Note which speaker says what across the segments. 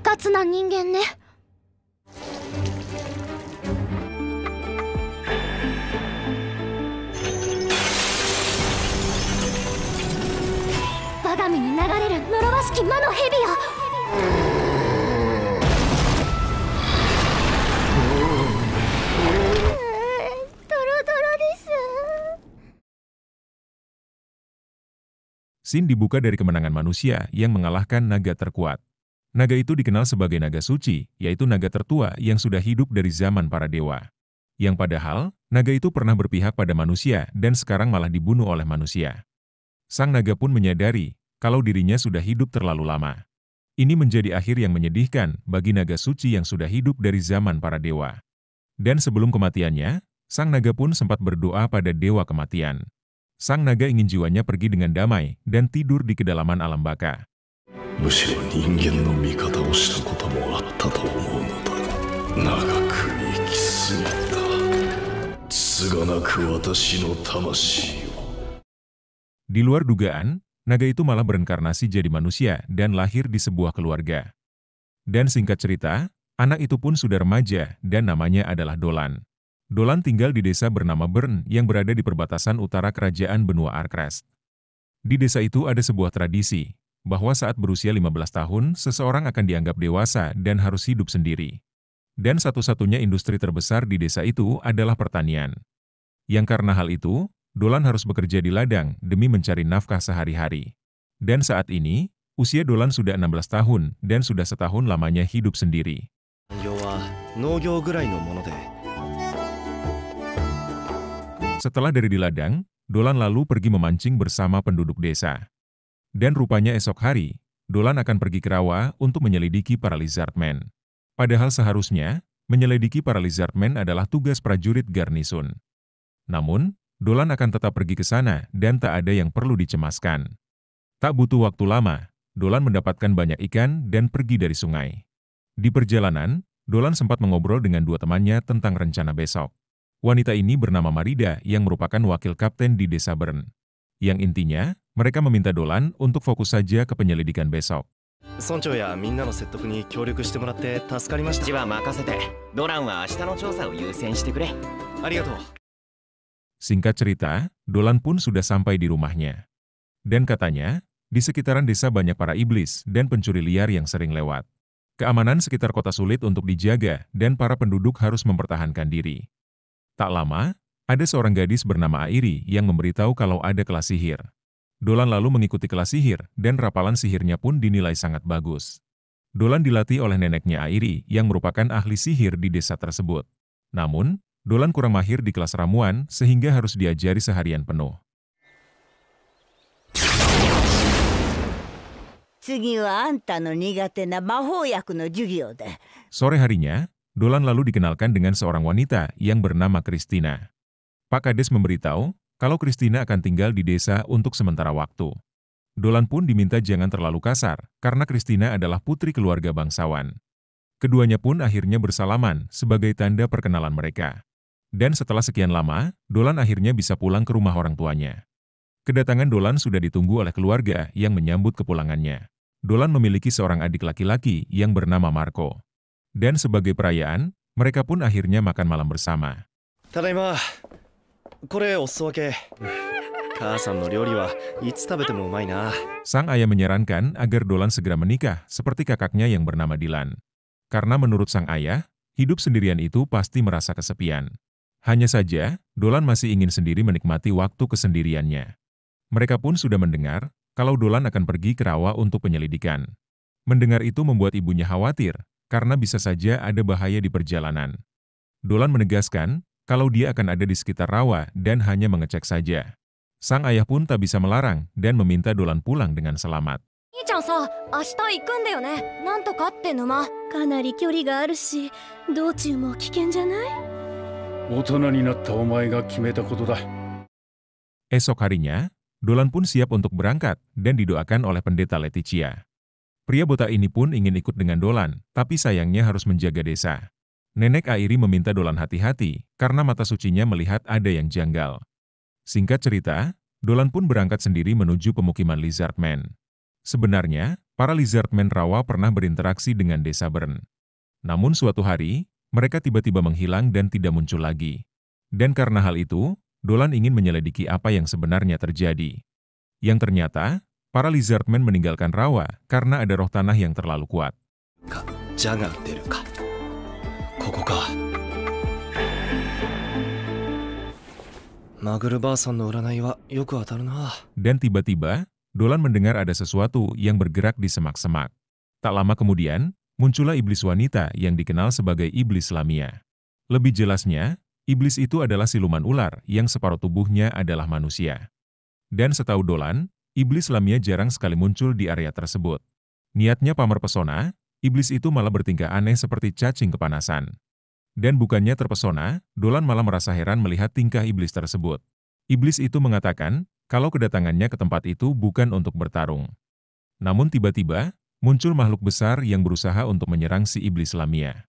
Speaker 1: 活な人間ね。我が身に流れる呪わしき魔の蛇よ。ドロドロです。
Speaker 2: Scene dibuka dari kemenangan manusia yang mengalahkan naga terkuat. Naga itu dikenal sebagai naga suci, yaitu naga tertua yang sudah hidup dari zaman para dewa. Yang padahal, naga itu pernah berpihak pada manusia dan sekarang malah dibunuh oleh manusia. Sang naga pun menyadari kalau dirinya sudah hidup terlalu lama. Ini menjadi akhir yang menyedihkan bagi naga suci yang sudah hidup dari zaman para dewa. Dan sebelum kematiannya, sang naga pun sempat berdoa pada dewa kematian. Sang naga ingin jiwanya pergi dengan damai dan tidur di kedalaman alam baka. Di luar dugaan, naga itu malah berinkarnasi jadi manusia dan lahir di sebuah keluarga. Dan singkat cerita, anak itu pun sudah remaja dan namanya adalah Dolan. Dolan tinggal di desa bernama Bern yang berada di perbatasan utara kerajaan benua Arkrest. Di desa itu ada sebuah tradisi, bahwa saat berusia 15 tahun, seseorang akan dianggap dewasa dan harus hidup sendiri. Dan satu-satunya industri terbesar di desa itu adalah pertanian. Yang karena hal itu, Dolan harus bekerja di ladang demi mencari nafkah sehari-hari. Dan saat ini, usia Dolan sudah 16 tahun dan sudah setahun lamanya hidup sendiri. Setelah dari di ladang, Dolan lalu pergi memancing bersama penduduk desa. Dan rupanya esok hari, Dolan akan pergi ke rawa untuk menyelidiki para lizardmen. Padahal seharusnya, menyelidiki para lizardmen adalah tugas prajurit garnisun. Namun, Dolan akan tetap pergi ke sana dan tak ada yang perlu dicemaskan. Tak butuh waktu lama, Dolan mendapatkan banyak ikan dan pergi dari sungai. Di perjalanan, Dolan sempat mengobrol dengan dua temannya tentang rencana besok. Wanita ini bernama Marida yang merupakan wakil kapten di desa Bern. Yang intinya, mereka meminta Dolan untuk fokus saja ke penyelidikan besok. Singkat cerita, Dolan pun sudah sampai di rumahnya. Dan katanya, di sekitaran desa banyak para iblis dan pencuri liar yang sering lewat. Keamanan sekitar kota sulit untuk dijaga dan para penduduk harus mempertahankan diri. Tak lama, ada seorang gadis bernama Airi yang memberitahu kalau ada kelas sihir. Dolan lalu mengikuti kelas sihir dan rapalan sihirnya pun dinilai sangat bagus. Dolan dilatih oleh neneknya Airi yang merupakan ahli sihir di desa tersebut. Namun, Dolan kurang mahir di kelas ramuan sehingga harus diajari seharian penuh. Sore harinya, Dolan lalu dikenalkan dengan seorang wanita yang bernama Christina. Pak Kades memberitahu kalau Christina akan tinggal di desa untuk sementara waktu. Dolan pun diminta jangan terlalu kasar, karena Christina adalah putri keluarga bangsawan. Keduanya pun akhirnya bersalaman sebagai tanda perkenalan mereka. Dan setelah sekian lama, Dolan akhirnya bisa pulang ke rumah orang tuanya. Kedatangan Dolan sudah ditunggu oleh keluarga yang menyambut kepulangannya. Dolan memiliki seorang adik laki-laki yang bernama Marco. Dan sebagai perayaan, mereka pun akhirnya makan malam bersama.
Speaker 3: Tadaima.
Speaker 2: Sang ayah menyarankan agar Dolan segera menikah seperti kakaknya yang bernama Dilan. Karena menurut sang ayah, hidup sendirian itu pasti merasa kesepian. Hanya saja, Dolan masih ingin sendiri menikmati waktu kesendiriannya. Mereka pun sudah mendengar kalau Dolan akan pergi ke rawa untuk penyelidikan. Mendengar itu membuat ibunya khawatir, karena bisa saja ada bahaya di perjalanan. Dolan menegaskan kalau dia akan ada di sekitar rawa dan hanya mengecek saja. Sang ayah pun tak bisa melarang dan meminta Dolan pulang dengan selamat. Esok harinya, Dolan pun siap untuk berangkat dan didoakan oleh pendeta Leticia. Pria botak ini pun ingin ikut dengan Dolan, tapi sayangnya harus menjaga desa. Nenek Airi meminta Dolan hati-hati, karena mata sucinya melihat ada yang janggal. Singkat cerita, Dolan pun berangkat sendiri menuju pemukiman lizardmen. Sebenarnya, para lizardmen rawa pernah berinteraksi dengan desa Bern. Namun suatu hari, mereka tiba-tiba menghilang dan tidak muncul lagi. Dan karena hal itu, Dolan ingin menyelidiki apa yang sebenarnya terjadi. Yang ternyata, para lizardmen meninggalkan rawa karena ada roh tanah yang terlalu kuat. Dan tiba-tiba, Dolan mendengar ada sesuatu yang bergerak di semak-semak. Tak lama kemudian, muncullah iblis wanita yang dikenal sebagai iblis Lamia. Lebih jelasnya, iblis itu adalah siluman ular yang separuh tubuhnya adalah manusia. Dan setahu Dolan, iblis Lamia jarang sekali muncul di area tersebut. Niatnya pamer pesona, iblis itu malah bertingkah aneh seperti cacing kepanasan. Dan bukannya terpesona, Dolan malah merasa heran melihat tingkah iblis tersebut. Iblis itu mengatakan, kalau kedatangannya ke tempat itu bukan untuk bertarung. Namun tiba-tiba, muncul makhluk besar yang berusaha untuk menyerang si iblis Lamia.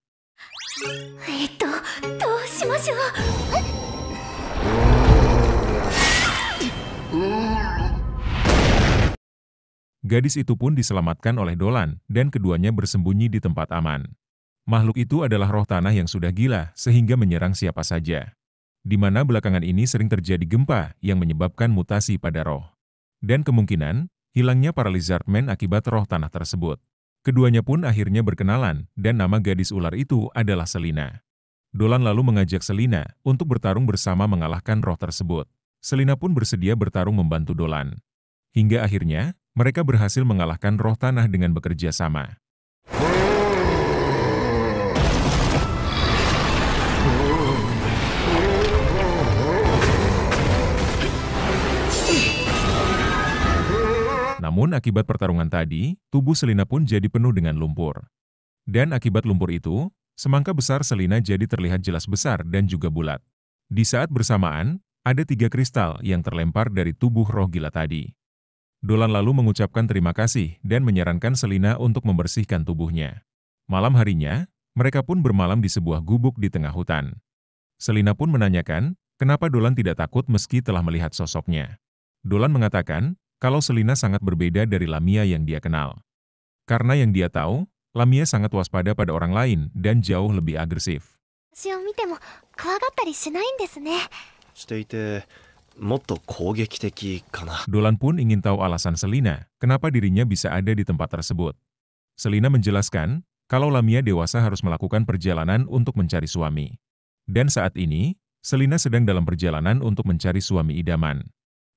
Speaker 1: どうしましょう。
Speaker 2: Gadis itu pun diselamatkan oleh Dolan, dan keduanya bersembunyi di tempat aman. Makhluk itu adalah roh tanah yang sudah gila, sehingga menyerang siapa saja. Di mana belakangan ini sering terjadi gempa yang menyebabkan mutasi pada roh. Dan kemungkinan, hilangnya para lizardmen akibat roh tanah tersebut. Keduanya pun akhirnya berkenalan, dan nama gadis ular itu adalah Selina. Dolan lalu mengajak Selina untuk bertarung bersama mengalahkan roh tersebut. Selina pun bersedia bertarung membantu Dolan. Hingga akhirnya, mereka berhasil mengalahkan roh tanah dengan bekerja sama. Namun akibat pertarungan tadi, tubuh Selina pun jadi penuh dengan lumpur. Dan akibat lumpur itu, semangka besar Selina jadi terlihat jelas besar dan juga bulat. Di saat bersamaan, ada 3 kristal yang terlempar dari tubuh roh gila tadi. Dolan lalu mengucapkan terima kasih dan menyarankan Selina untuk membersihkan tubuhnya. Malam harinya, mereka pun bermalam di sebuah gubuk di tengah hutan. Selina pun menanyakan, kenapa Dolan tidak takut meski telah melihat sosoknya. Dolan mengatakan, kalau Selina sangat berbeda dari Lamia yang dia kenal. Karena yang dia tahu, Lamia sangat waspada pada orang lain dan jauh lebih agresif.
Speaker 1: 私を見ても怖がったりしないんですね。
Speaker 2: Dolan pun ingin tahu alasan Selina, kenapa dirinya bisa ada di tempat tersebut. Selina menjelaskan, kalau Lamia dewasa harus melakukan perjalanan untuk mencari suami. Dan saat ini, Selina sedang dalam perjalanan untuk mencari suami idaman.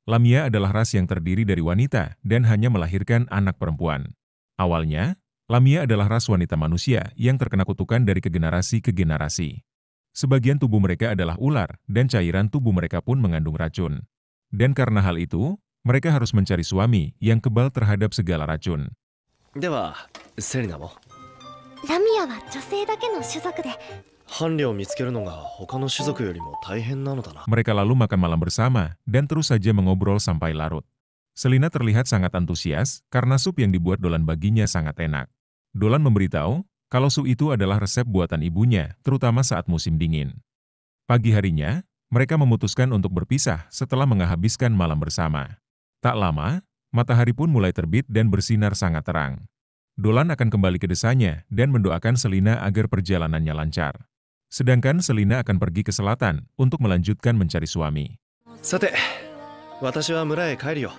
Speaker 2: Lamia adalah ras yang terdiri dari wanita dan hanya melahirkan anak perempuan. Awalnya, Lamia adalah ras wanita manusia yang terkena kutukan dari generasi ke generasi. Sebagian tubuh mereka adalah ular, dan cairan tubuh mereka pun mengandung racun. Dan karena hal itu, mereka harus mencari suami yang kebal terhadap segala racun.
Speaker 3: では、セリナも
Speaker 1: ラミアは女性だけの種族で、
Speaker 3: 伴侶を見つけるのが他の種族よりも大変なのだな。
Speaker 2: Mereka lalu makan malam bersama, dan terus saja mengobrol sampai larut. Selina terlihat sangat antusias, karena sup yang dibuat Dolan baginya sangat enak. Dolan memberitahu, kalau sup itu adalah resep buatan ibunya, terutama saat musim dingin. Pagi harinya, mereka memutuskan untuk berpisah setelah menghabiskan malam bersama. Tak lama, matahari pun mulai terbit dan bersinar sangat terang. Dolan akan kembali ke desanya dan mendoakan Selina agar perjalanannya lancar. Sedangkan Selina akan pergi ke selatan untuk melanjutkan mencari suami.
Speaker 3: さて、私は村へ帰るよ。